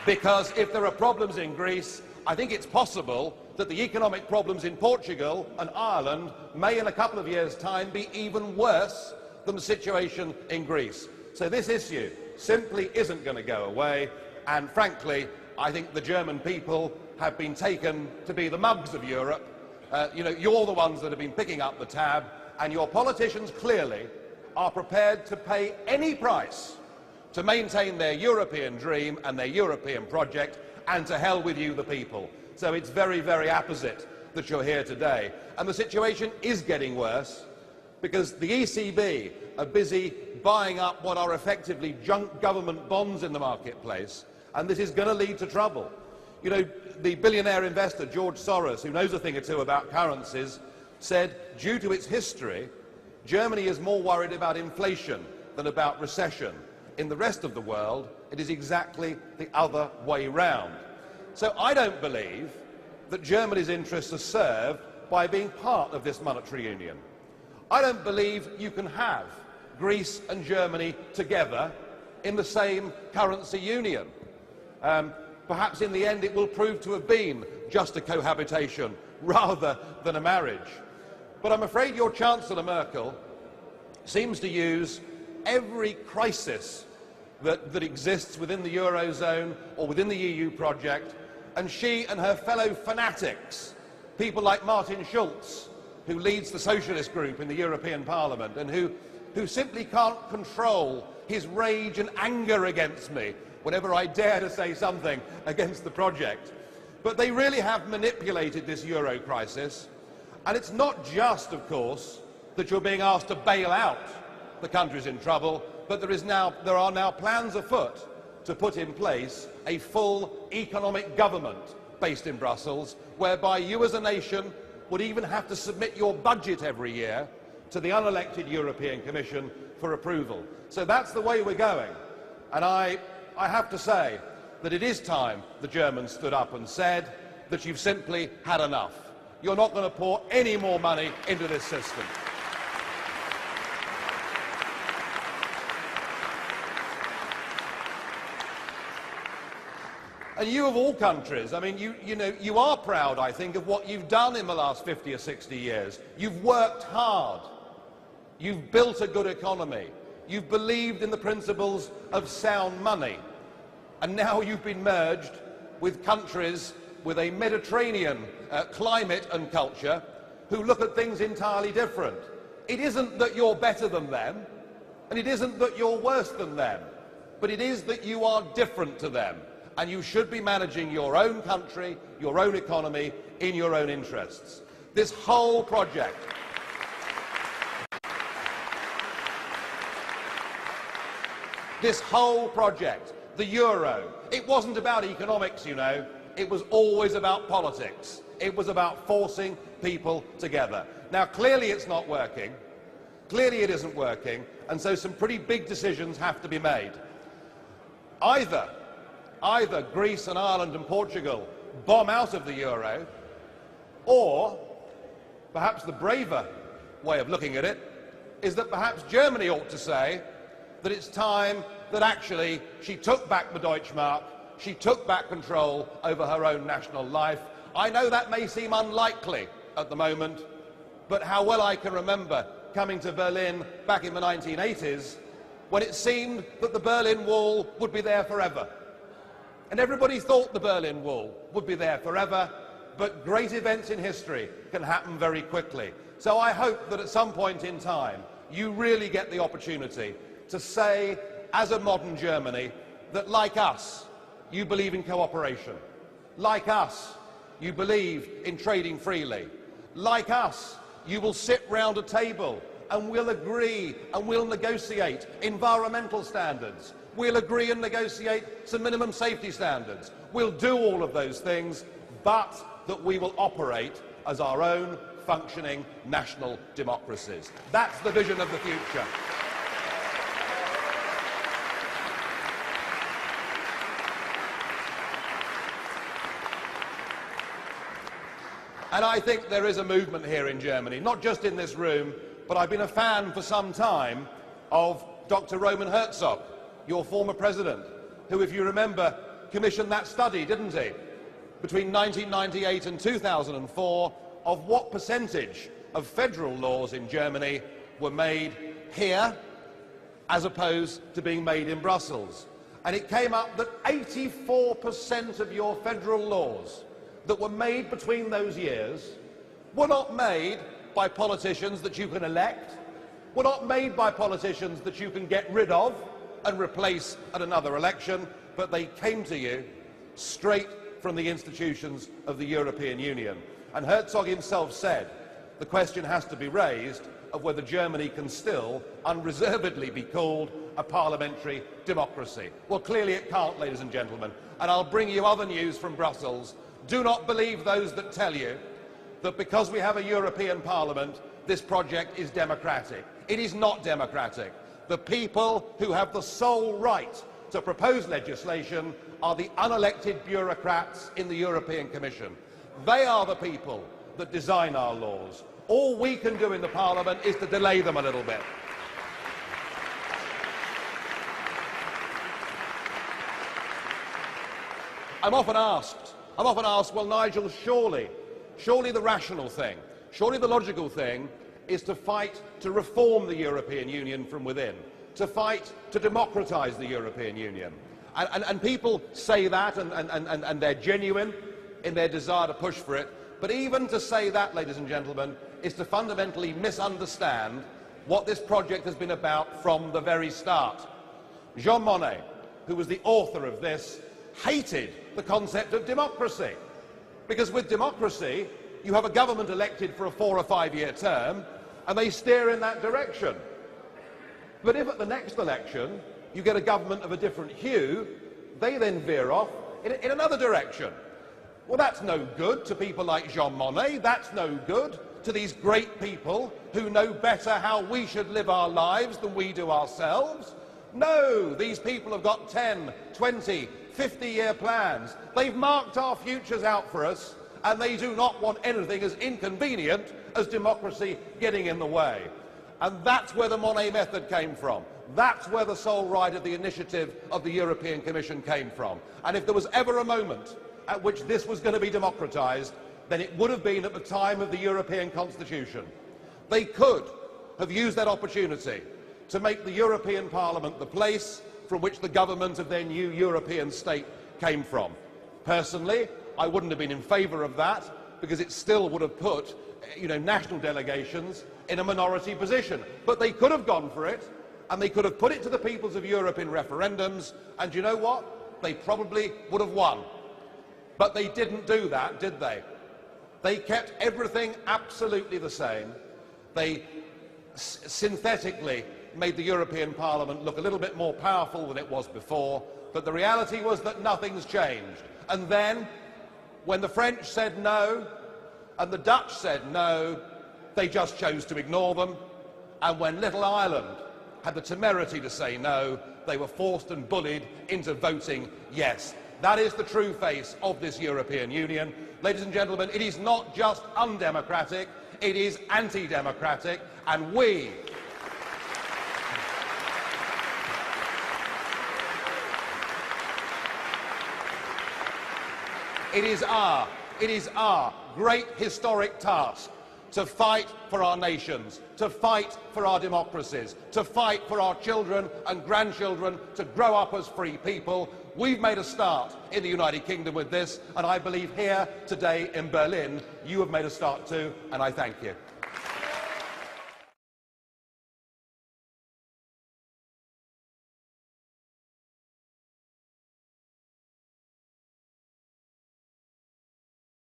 Because if there are problems in Greece, I think it's possible that the economic problems in Portugal and Ireland may in a couple of years' time be even worse than the situation in Greece. So this issue simply isn't going to go away, and frankly I think the German people have been taken to be the mugs of Europe. You're the ones that have been picking up the tab, and your politicians clearly are prepared to pay any price to maintain their European dream and their European project, and to hell with you, the people. So it's very, very apposite that you're here today. And the situation is getting worse because the ECB are busy buying up what are effectively junk government bonds in the marketplace, and this is going to lead to trouble. You know, the billionaire investor George Soros, who knows a thing or two about currencies, said due to its history, Germany is more worried about inflation than about recession. In the rest of the world, it is exactly the other way round. So I don't believe that Germany's interests are served by being part of this monetary union. I don't believe you can have Greece and Germany together in the same currency union. Perhaps in the end it will prove to have been just a cohabitation rather than a marriage. But I'm afraid your Chancellor Merkel seems to use every crisis that exists within the Eurozone or within the EU project, and she and her fellow fanatics, people like Martin Schulz, who leads the socialist group in the European Parliament and who simply can't control his rage and anger against me whenever I dare to say something against the project. But they really have manipulated this Euro crisis, and it's not just, of course, that you're being asked to bail out the countries in trouble, but there are now plans afoot to put in place a full economic government based in Brussels, whereby you as a nation would even have to submit your budget every year to the unelected European Commission for approval. So that's the way we're going. And I have to say that it is time the Germans stood up and said that you've simply had enough. You're not going to pour any more money into this system. And you of all countries, I mean, you are proud, I think, of what you've done in the last 50 or 60 years. You've worked hard. You've built a good economy. You've believed in the principles of sound money. And now you've been merged with countries with a Mediterranean climate and culture who look at things entirely different. It isn't that you're better than them, and it isn't that you're worse than them, but it is that you are different to them. And you should be managing your own country, your own economy, in your own interests. This whole project, the euro, it wasn't about economics, you know. It was always about politics. It was about forcing people together. Now, clearly it's not working. Clearly it isn't working. And so some pretty big decisions have to be made. Either Greece and Ireland and Portugal bomb out of the euro, or perhaps the braver way of looking at it is that perhaps Germany ought to say that it's time that actually she took back the Deutschmark, she took back control over her own national life. I know that may seem unlikely at the moment, but how well I can remember coming to Berlin back in the 1980s when it seemed that the Berlin Wall would be there forever. And everybody thought the Berlin Wall would be there forever, but great events in history can happen very quickly. So I hope that at some point in time you really get the opportunity to say, as a modern Germany, that like us, you believe in cooperation. Like us, you believe in trading freely. Like us, you will sit round a table and we'll agree and we'll negotiate environmental standards. We'll agree and negotiate some minimum safety standards. We'll do all of those things, but that we will operate as our own functioning national democracies. That's the vision of the future. And I think there is a movement here in Germany, not just in this room, but I've been a fan for some time of Dr. Roman Herzog, your former president, who, if you remember, commissioned that study, didn't he? Between 1998 and 2004, of what percentage of federal laws in Germany were made here as opposed to being made in Brussels. And it came up that 84% of your federal laws that were made between those years were not made by politicians that you can elect, were not made by politicians that you can get rid of and replace at another election, but they came to you straight from the institutions of the European Union. And Herzog himself said the question has to be raised of whether Germany can still unreservedly be called a parliamentary democracy. Well, clearly it can't, ladies and gentlemen. And I'll bring you other news from Brussels. Do not believe those that tell you that because we have a European Parliament, this project is democratic. It is not democratic. The people who have the sole right to propose legislation are the unelected bureaucrats in the European Commission. They are the people that design our laws. All we can do in the Parliament is to delay them a little bit. I'm often asked, well, Nigel, surely the rational thing, surely the logical thing is to fight to reform the European Union from within, to fight to democratise the European Union. And people say that, and they're genuine in their desire to push for it. But even to say that, ladies and gentlemen, is to fundamentally misunderstand what this project has been about from the very start. Jean Monnet, who was the author of this, hated the concept of democracy. Because with democracy, you have a government elected for a 4 or 5 year term, and they steer in that direction. But if at the next election you get a government of a different hue, they then veer off in another direction. Well, that's no good to people like Jean Monnet. That's no good to these great people who know better how we should live our lives than we do ourselves. No, these people have got 10, 20, 50-year plans. They've marked our futures out for us, and they do not want anything as inconvenient as democracy getting in the way. And that's where the Monnet method came from. That's where the sole right of the initiative of the European Commission came from. And if there was ever a moment at which this was going to be democratised, then it would have been at the time of the European Constitution. They could have used that opportunity to make the European Parliament the place from which the government of their new European state came from. Personally, I wouldn't have been in favour of that, because it still would have put, national delegations in a minority position. But they could have gone for it, and they could have put it to the peoples of Europe in referendums, and you know what? They probably would have won. But they didn't do that, did they? They kept everything absolutely the same. They synthetically made the European Parliament look a little bit more powerful than it was before, but the reality was that nothing's changed. And then, when the French said no, and the Dutch said no, they just chose to ignore them. And when Little Ireland had the temerity to say no, they were forced and bullied into voting yes. That is the true face of this European Union. Ladies and gentlemen, it is not just undemocratic, it is anti-democratic, and we It is our great historic task to fight for our nations, to fight for our democracies, to fight for our children and grandchildren to grow up as free people. We've made a start in the United Kingdom with this, and I believe here today in Berlin you have made a start too, and I thank you.